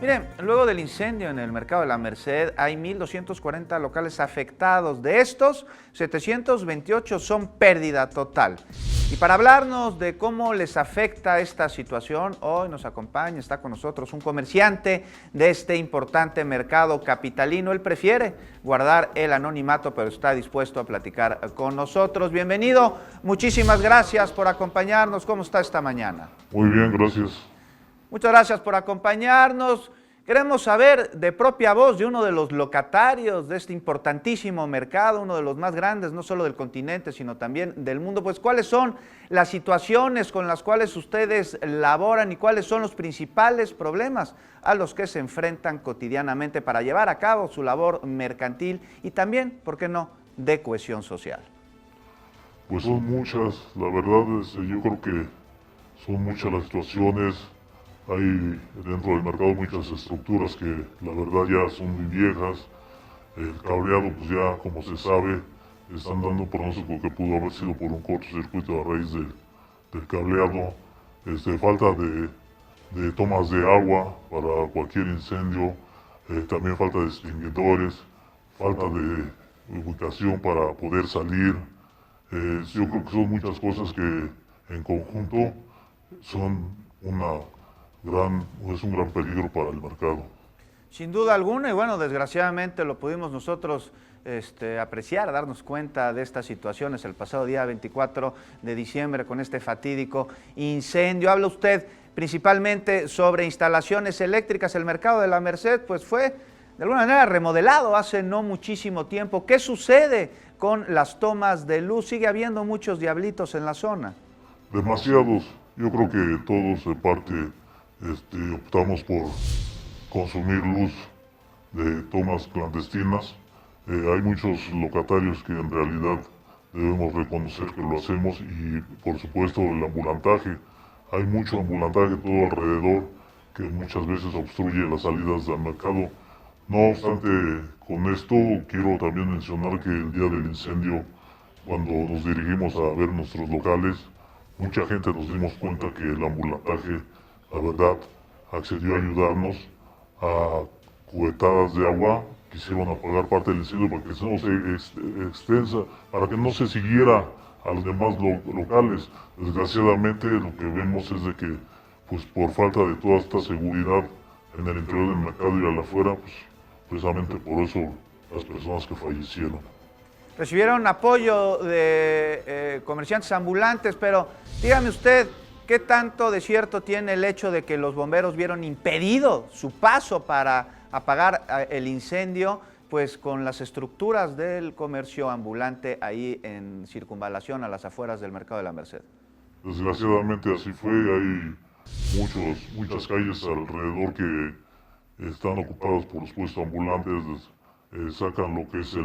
Miren, luego del incendio en el mercado de la Merced hay 1,240 locales afectados. De estos, 728 son pérdida total. Y para hablarnos de cómo les afecta esta situación, hoy nos acompaña, está con nosotros un comerciante de este importante mercado capitalino. Él prefiere guardar el anonimato, pero está dispuesto a platicar con nosotros. Bienvenido, muchísimas gracias por acompañarnos. ¿Cómo está esta mañana? Muy bien, gracias. Muchas gracias por acompañarnos. Queremos saber de propia voz de uno de los locatarios de este importantísimo mercado, uno de los más grandes, no solo del continente, sino también del mundo, pues cuáles son las situaciones con las cuales ustedes laboran y cuáles son los principales problemas a los que se enfrentan cotidianamente para llevar a cabo su labor mercantil y también, ¿por qué no?, de cohesión social. Pues son muchas, la verdad es, yo creo que son muchas las situaciones. Hay dentro del mercado muchas estructuras que la verdad ya son muy viejas. El cableado, pues ya como se sabe, están dando pronóstico que pudo haber sido por un cortocircuito a raíz del cableado. Falta de tomas de agua para cualquier incendio, también falta de extinguidores, falta de ubicación para poder salir. Yo creo que son muchas cosas que en conjunto son es un gran peligro para el mercado. Sin duda alguna, y bueno, desgraciadamente lo pudimos nosotros apreciar, darnos cuenta de estas situaciones el pasado día 24 de diciembre con este fatídico incendio. Habla usted principalmente sobre instalaciones eléctricas. El mercado de la Merced pues fue de alguna manera remodelado hace no muchísimo tiempo. ¿Qué sucede con las tomas de luz? ¿Sigue habiendo muchos diablitos en la zona? Demasiados. Yo creo que todos de parte optamos por consumir luz de tomas clandestinas. Hay muchos locatarios que en realidad debemos reconocer que lo hacemos y por supuesto el ambulantaje. Hay mucho ambulantaje todo alrededor que muchas veces obstruye las salidas del mercado. No obstante, con esto quiero también mencionar que el día del incendio, cuando nos dirigimos a ver nuestros locales, mucha gente nos dimos cuenta que el ambulantaje, la verdad, accedió a ayudarnos a cubetadas de agua, quisieron apagar parte del incendio para que no se extensa, para que no se siguiera a los demás locales. Desgraciadamente lo que vemos es de que, pues por falta de toda esta seguridad en el interior del mercado y al afuera, pues precisamente por eso las personas que fallecieron. Recibieron apoyo de comerciantes ambulantes, pero dígame usted, ¿qué tanto de cierto tiene el hecho de que los bomberos vieron impedido su paso para apagar el incendio, pues con las estructuras del comercio ambulante ahí en circunvalación a las afueras del mercado de la Merced? Desgraciadamente así fue, hay muchas calles alrededor que están ocupadas por los puestos ambulantes, sacan lo que es su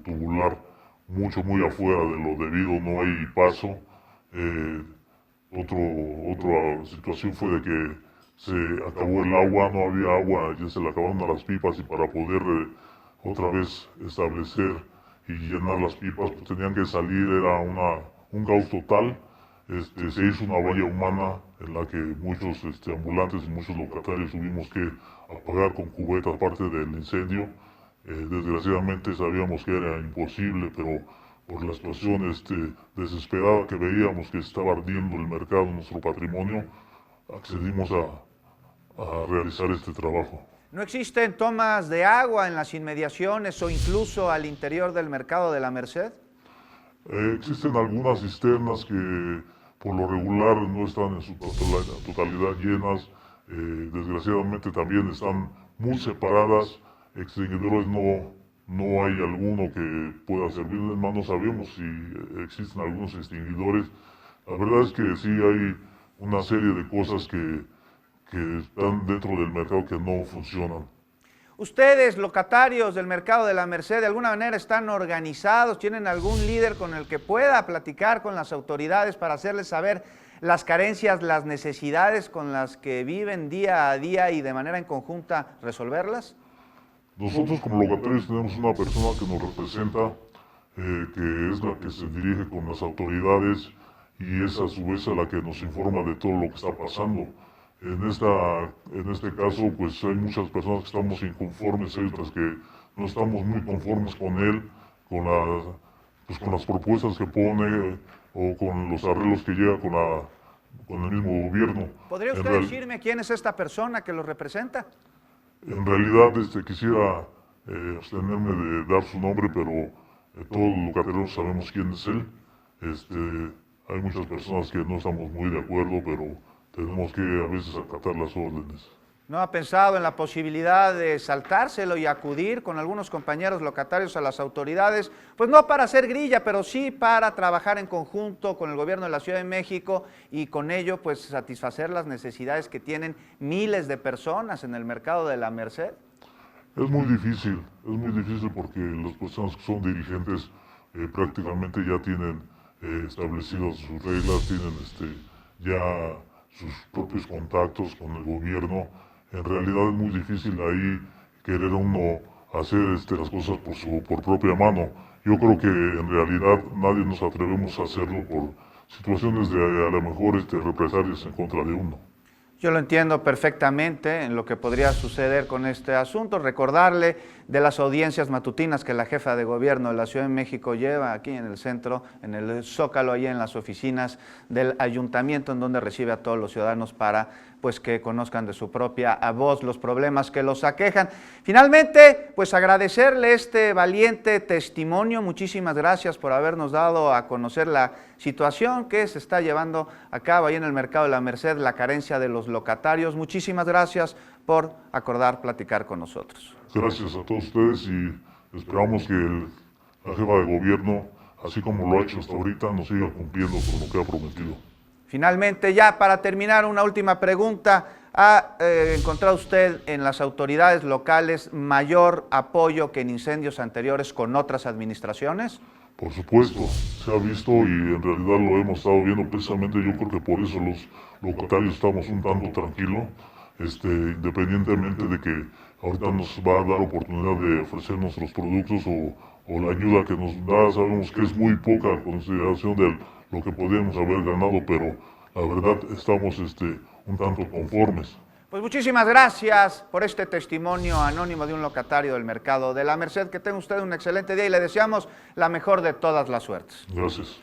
tubular muy afuera de lo debido, no hay paso. Otra situación fue de que se acabó el agua, no había agua, ya se le acabaron las pipas y para poder otra vez establecer y llenar las pipas, pues tenían que salir, era un caos total. Se hizo una valla humana en la que muchos ambulantes y muchos locatarios tuvimos que apagar con cubetas parte del incendio. Desgraciadamente sabíamos que era imposible, pero por la situación desesperada que veíamos que estaba ardiendo el mercado, nuestro patrimonio, accedimos a realizar este trabajo. ¿No existen tomas de agua en las inmediaciones o incluso al interior del mercado de la Merced? Existen algunas cisternas que por lo regular no están en su totalidad llenas. Desgraciadamente también están muy separadas. Extinguidores no hay alguno que pueda servir, más no sabemos si existen algunos extinguidores. La verdad es que sí hay una serie de cosas que están dentro del mercado que no funcionan. ¿Ustedes, locatarios del mercado de la Merced, de alguna manera están organizados? ¿Tienen algún líder con el que pueda platicar con las autoridades para hacerles saber las carencias, las necesidades con las que viven día a día y de manera en conjunta resolverlas? Nosotros como locatarios tenemos una persona que nos representa, que es la que se dirige con las autoridades y es a su vez a la que nos informa de todo lo que está pasando. En este caso, pues hay muchas personas que estamos inconformes, hay otras que no estamos muy conformes con él, con las propuestas que pone o con los arreglos que llega con el mismo gobierno. ¿Podría usted decirme quién es esta persona que lo representa? En realidad quisiera abstenerme de dar su nombre, pero todos los locateros sabemos quién es él. Hay muchas personas que no estamos muy de acuerdo, pero tenemos que a veces acatar las órdenes. ¿No ha pensado en la posibilidad de saltárselo y acudir con algunos compañeros locatarios a las autoridades? Pues no para hacer grilla, pero sí para trabajar en conjunto con el gobierno de la Ciudad de México y con ello pues satisfacer las necesidades que tienen miles de personas en el mercado de la Merced. Es muy difícil porque las personas que son dirigentes prácticamente ya tienen establecidas sus reglas, tienen ya sus propios contactos con el gobierno. En realidad es muy difícil ahí querer uno hacer las cosas por propia mano. Yo creo que en realidad nadie nos atrevemos a hacerlo por situaciones de a lo mejor represalias en contra de uno. Yo lo entiendo perfectamente en lo que podría suceder con este asunto. Recordarle de las audiencias matutinas que la jefa de gobierno de la Ciudad de México lleva aquí en el centro, en el Zócalo, allí en las oficinas del ayuntamiento, en donde recibe a todos los ciudadanos para pues que conozcan de su propia voz los problemas que los aquejan. Finalmente, pues agradecerle este valiente testimonio. Muchísimas gracias por habernos dado a conocer la situación que se está llevando a cabo ahí en el mercado de la Merced, la carencia de los locatarios. Muchísimas gracias por acordar platicar con nosotros. Gracias a todos ustedes y esperamos que la jefa de gobierno, así como lo ha hecho hasta ahorita, nos siga cumpliendo con lo que ha prometido. Finalmente, ya para terminar, una última pregunta. ¿Ha encontrado usted en las autoridades locales mayor apoyo que en incendios anteriores con otras administraciones? Por supuesto, se ha visto y en realidad lo hemos estado viendo precisamente. Yo creo que por eso los locatarios estamos un tanto tranquilos, independientemente de que ahorita nos va a dar oportunidad de ofrecer nuestros productos o la ayuda que nos da. Sabemos que es muy poca a consideración de lo que podríamos haber ganado, pero la verdad estamos un tanto conformes. Pues muchísimas gracias por este testimonio anónimo de un locatario del mercado de la Merced. Que tenga usted un excelente día y le deseamos la mejor de todas las suertes. Gracias.